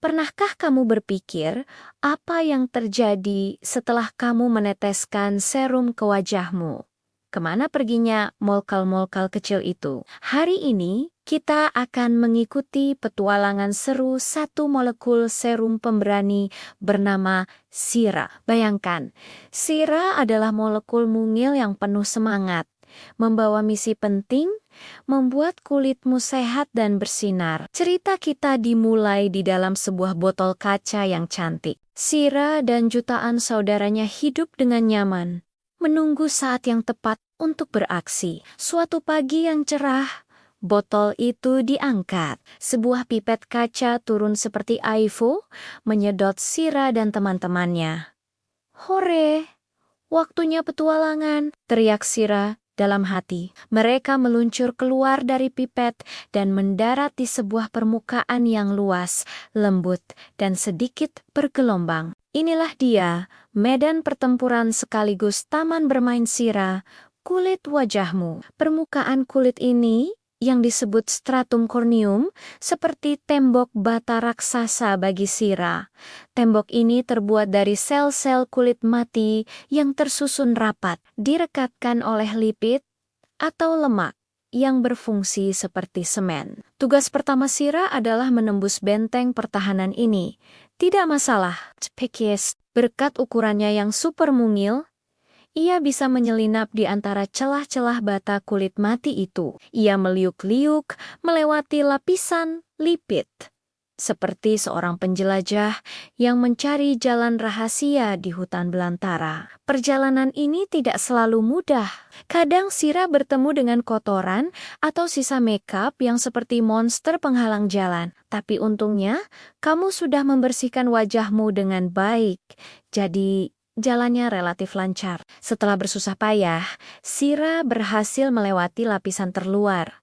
Pernahkah kamu berpikir apa yang terjadi setelah kamu meneteskan serum ke wajahmu? Kemana perginya molekul-molekul kecil itu? Hari ini kita akan mengikuti petualangan seru satu molekul serum pemberani bernama Sira. Bayangkan, Sira adalah molekul mungil yang penuh semangat, membawa misi penting, membuat kulitmu sehat dan bersinar. Cerita kita dimulai di dalam sebuah botol kaca yang cantik. Sira dan jutaan saudaranya hidup dengan nyaman, menunggu saat yang tepat untuk beraksi. Suatu pagi yang cerah, botol itu diangkat. Sebuah pipet kaca turun seperti Aifu, menyedot Sira dan teman-temannya. Hore! Waktunya petualangan, teriak Sira dalam hati. Mereka meluncur keluar dari pipet dan mendarat di sebuah permukaan yang luas, lembut, dan sedikit bergelombang. Inilah dia, medan pertempuran sekaligus taman bermain Sira, kulit wajahmu. Permukaan kulit ini yang disebut stratum corneum, seperti tembok bata raksasa bagi Sira. Tembok ini terbuat dari sel-sel kulit mati yang tersusun rapat, direkatkan oleh lipid atau lemak yang berfungsi seperti semen. Tugas pertama Sira adalah menembus benteng pertahanan ini. Tidak masalah, Spekis, berkat ukurannya yang super mungil, ia bisa menyelinap di antara celah-celah bata kulit mati itu. Ia meliuk-liuk melewati lapisan lipid, seperti seorang penjelajah yang mencari jalan rahasia di hutan belantara. Perjalanan ini tidak selalu mudah. Kadang Sira bertemu dengan kotoran atau sisa makeup yang seperti monster penghalang jalan. Tapi untungnya, kamu sudah membersihkan wajahmu dengan baik. Jadi, jalannya relatif lancar. Setelah bersusah payah, Sira berhasil melewati lapisan terluar.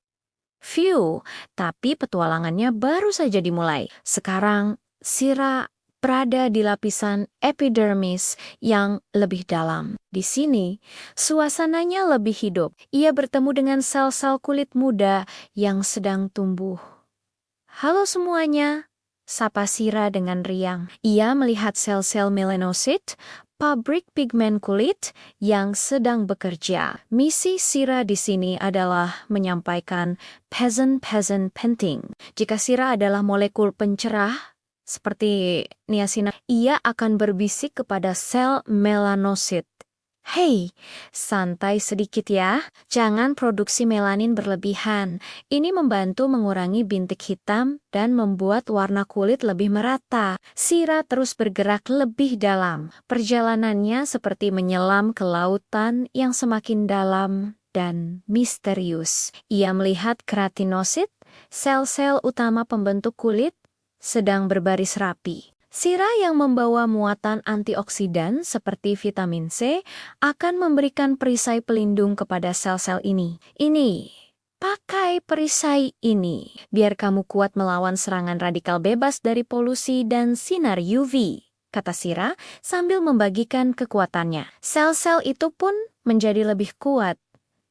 Phew, tapi petualangannya baru saja dimulai. Sekarang, Sira berada di lapisan epidermis yang lebih dalam. Di sini, suasananya lebih hidup. Ia bertemu dengan sel-sel kulit muda yang sedang tumbuh. Halo semuanya, sapa Sira dengan riang. Ia melihat sel-sel melanosit, pabrik pigmen kulit yang sedang bekerja. Misi Sira di sini adalah menyampaikan peasant penting. Jika Sira adalah molekul pencerah, seperti niacina, ia akan berbisik kepada sel melanosit. Hei, santai sedikit ya, jangan produksi melanin berlebihan. Ini membantu mengurangi bintik hitam dan membuat warna kulit lebih merata. Sira terus bergerak lebih dalam. Perjalanannya seperti menyelam ke lautan yang semakin dalam dan misterius. Ia melihat keratinosit, sel-sel utama pembentuk kulit, sedang berbaris rapi. Sira yang membawa muatan antioksidan seperti vitamin C akan memberikan perisai pelindung kepada sel-sel ini. Pakai perisai ini, biar kamu kuat melawan serangan radikal bebas dari polusi dan sinar UV, kata Sira sambil membagikan kekuatannya. Sel-sel itu pun menjadi lebih kuat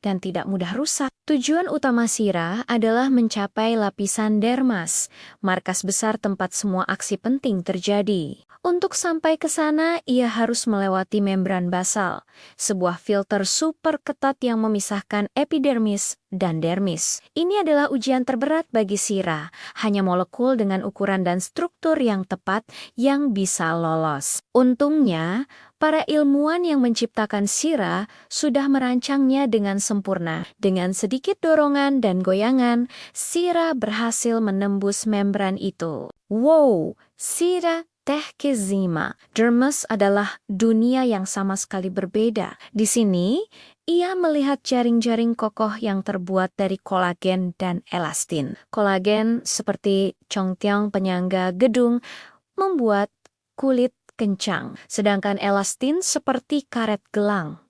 dan tidak mudah rusak. Tujuan utama Sira adalah mencapai lapisan dermas, markas besar tempat semua aksi penting terjadi. Untuk sampai ke sana, ia harus melewati membran basal, sebuah filter super ketat yang memisahkan epidermis dan dermis. Ini adalah ujian terberat bagi Sira, hanya molekul dengan ukuran dan struktur yang tepat yang bisa lolos. Untungnya, para ilmuwan yang menciptakan Sira sudah merancangnya dengan sempurna. Dengan sedikit dorongan dan goyangan, Sira berhasil menembus membran itu. Wow, Sira tehkezima. Dermis adalah dunia yang sama sekali berbeda. Di sini, ia melihat jaring-jaring kokoh yang terbuat dari kolagen dan elastin. Kolagen seperti congtiang penyangga gedung membuat kulit kencang, sedangkan elastin seperti karet gelang,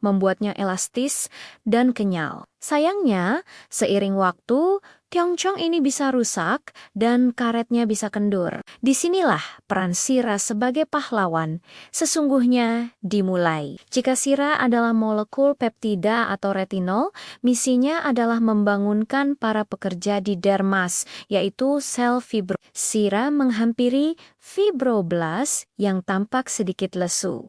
membuatnya elastis dan kenyal. Sayangnya, seiring waktu, Tiongchong ini bisa rusak dan karetnya bisa kendur. Disinilah peran Sira sebagai pahlawan sesungguhnya dimulai. Jika Sira adalah molekul peptida atau retinol, misinya adalah membangunkan para pekerja di dermas, yaitu sel fibro. Sira menghampiri fibroblas yang tampak sedikit lesu.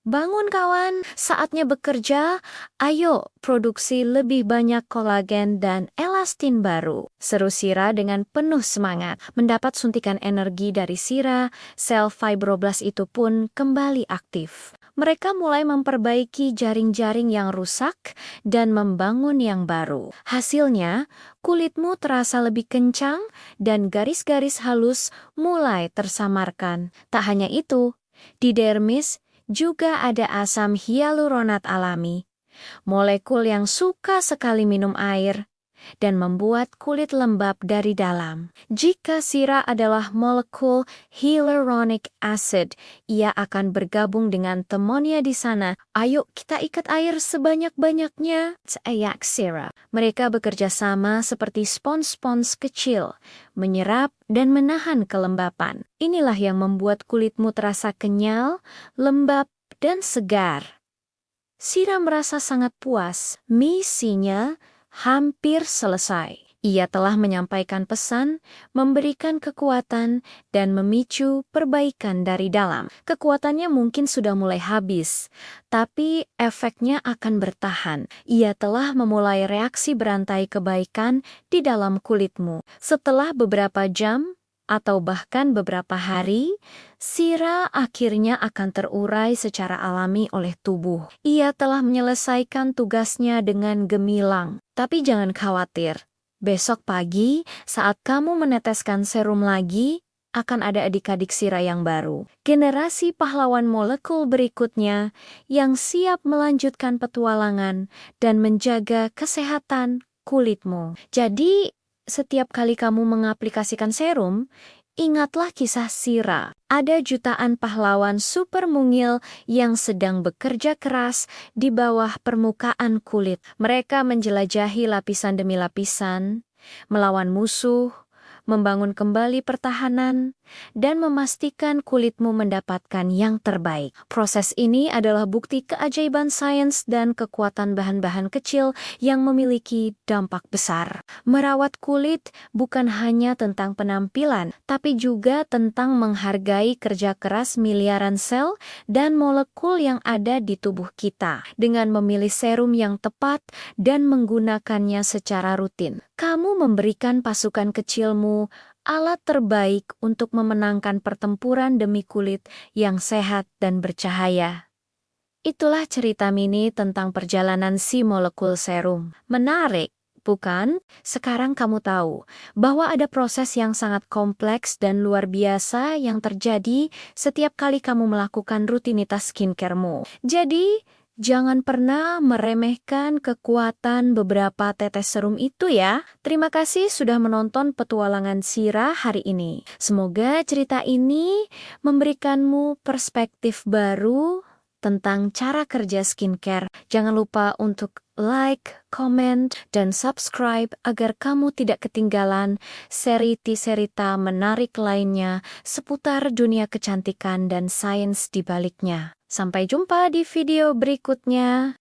Bangun kawan, saatnya bekerja. Ayo produksi lebih banyak kolagen dan elastin baru. Seru Sira dengan penuh semangat. Mendapat suntikan energi dari Sira, sel fibroblas itu pun kembali aktif. Mereka mulai memperbaiki jaring-jaring yang rusak dan membangun yang baru. Hasilnya, kulitmu terasa lebih kencang dan garis-garis halus mulai tersamarkan. Tak hanya itu, di dermis juga ada asam hyaluronat alami, molekul yang suka sekali minum air dan membuat kulit lembab dari dalam. Jika Sira adalah molekul hyaluronic acid, ia akan bergabung dengan temonnya di sana. Ayo kita ikat air sebanyak-banyaknya. Ayak Sira. Mereka bekerja sama seperti spons-spons kecil, menyerap dan menahan kelembapan. Inilah yang membuat kulitmu terasa kenyal, lembab, dan segar. Sira merasa sangat puas. Misinya hampir selesai. Ia telah menyampaikan pesan, memberikan kekuatan, dan memicu perbaikan dari dalam. Kekuatannya mungkin sudah mulai habis, tapi efeknya akan bertahan. Ia telah memulai reaksi berantai kebaikan di dalam kulitmu. Setelah beberapa jam, atau bahkan beberapa hari, Sira akhirnya akan terurai secara alami oleh tubuh. Ia telah menyelesaikan tugasnya dengan gemilang. Tapi jangan khawatir, besok pagi saat kamu meneteskan serum lagi, akan ada adik-adik Sira yang baru. Generasi pahlawan molekul berikutnya yang siap melanjutkan petualangan dan menjaga kesehatan kulitmu. Jadi, setiap kali kamu mengaplikasikan serum, ingatlah kisah Sira. Ada jutaan pahlawan super mungil yang sedang bekerja keras di bawah permukaan kulit. Mereka menjelajahi lapisan demi lapisan, melawan musuh, membangun kembali pertahanan, dan memastikan kulitmu mendapatkan yang terbaik. Proses ini adalah bukti keajaiban sains dan kekuatan bahan-bahan kecil yang memiliki dampak besar. Merawat kulit bukan hanya tentang penampilan, tapi juga tentang menghargai kerja keras miliaran sel dan molekul yang ada di tubuh kita. Dengan memilih serum yang tepat dan menggunakannya secara rutin, kamu memberikan pasukan kecilmu alat terbaik untuk memenangkan pertempuran demi kulit yang sehat dan bercahaya. Itulah cerita mini tentang perjalanan si molekul serum. Menarik, bukan? Sekarang kamu tahu bahwa ada proses yang sangat kompleks dan luar biasa yang terjadi setiap kali kamu melakukan rutinitas skincare-mu. Jadi, jangan pernah meremehkan kekuatan beberapa tetes serum itu ya. Terima kasih sudah menonton petualangan Sira hari ini. Semoga cerita ini memberikanmu perspektif baru tentang cara kerja skincare. Jangan lupa untuk like, comment, dan subscribe agar kamu tidak ketinggalan seri-cerita menarik lainnya seputar dunia kecantikan dan sains di baliknya. Sampai jumpa di video berikutnya.